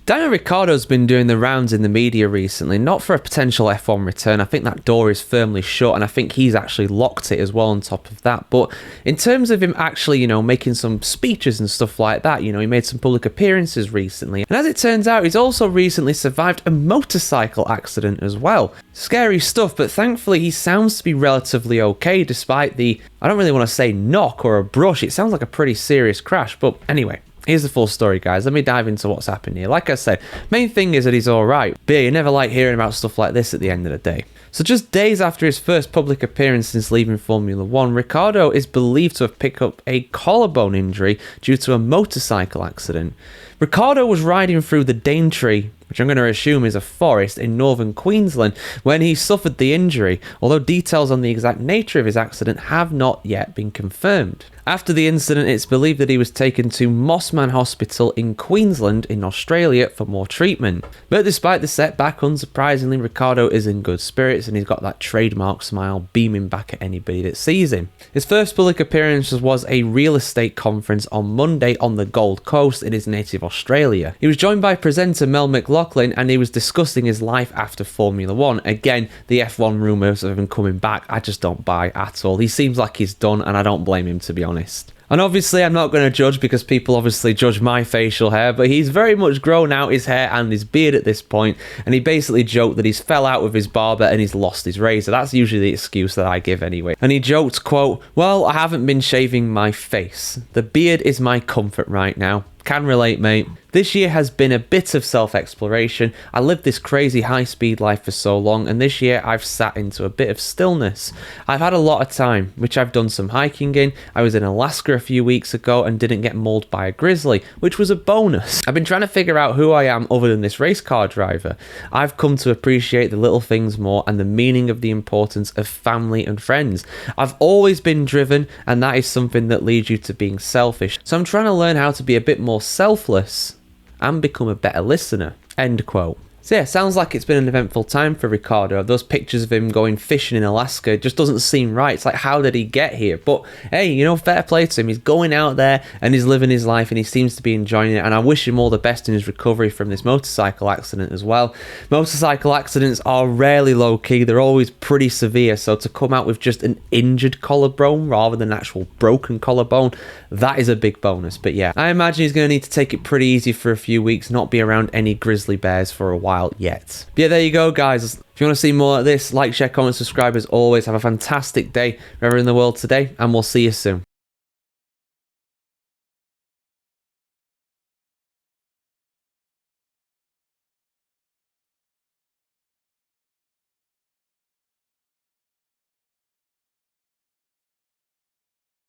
Daniel Ricciardo's been doing the rounds in the media recently, not for a potential F1 return. I think that door is firmly shut, and I think he's actually locked it as well on top of that. But in terms of him actually, making some speeches and stuff like that, he made some public appearances recently. And as it turns out, he's also recently survived a motorcycle accident as well. Scary stuff, but thankfully he sounds to be relatively okay despite the, I don't really want to say knock or a brush. It sounds like a pretty serious crash, but anyway. Here's the full story, guys. Let me dive into what's happened here. Like I said, main thing is that he's alright. But yeah, you never like hearing about stuff like this at the end of the day. So just days after his first public appearance since leaving Formula 1, Ricciardo is believed to have picked up a collarbone injury due to a motorcycle accident. Ricciardo was riding through the Daintree, which I'm going to assume is a forest in northern Queensland, when he suffered the injury, although details on the exact nature of his accident have not yet been confirmed. After the incident, it's believed that he was taken to Mossman Hospital in Queensland in Australia for more treatment. But despite the setback, unsurprisingly, Ricciardo is in good spirits and he's got that trademark smile beaming back at anybody that sees him. His first public appearance was a real estate conference on Monday on the Gold Coast in his native Australia. He was joined by presenter Mel McLaughlin and he was discussing his life after Formula 1. Again, the F1 rumours of him coming back, I just don't buy at all. He seems like he's done and I don't blame him, to be honest. And obviously I'm not going to judge because people obviously judge my facial hair, but he's very much grown out his hair and his beard at this point, and he basically joked that he's fell out with his barber and he's lost his razor. That's usually the excuse that I give anyway. And he joked, quote, "Well, I haven't been shaving my face. The beard is my comfort right now. Can relate, mate. This year has been a bit of self-exploration. I lived this crazy high-speed life for so long, and this year I've sat into a bit of stillness. I've had a lot of time, which I've done some hiking in. I was in Alaska a few weeks ago and didn't get mauled by a grizzly, which was a bonus. I've been trying to figure out who I am other than this race car driver. I've come to appreciate the little things more and the meaning of the importance of family and friends. I've always been driven, and that is something that leads you to being selfish. So I'm trying to learn how to be a bit more selfless and become a better listener." End quote. So yeah, sounds like it's been an eventful time for Ricciardo. Those pictures of him going fishing in Alaska just doesn't seem right. It's like, how did he get here? But hey, fair play to him. He's going out there and he's living his life and he seems to be enjoying it. And I wish him all the best in his recovery from this motorcycle accident as well. Motorcycle accidents are rarely low-key. They're always pretty severe. So to come out with just an injured collarbone rather than an actual broken collarbone, that is a big bonus. But yeah, I imagine he's going to need to take it pretty easy for a few weeks, not be around any grizzly bears for a while yet. But yeah, there you go, guys. If you want to see more like this, like, share, comment, subscribe. As always, have a fantastic day wherever in the world today, and we'll see you soon.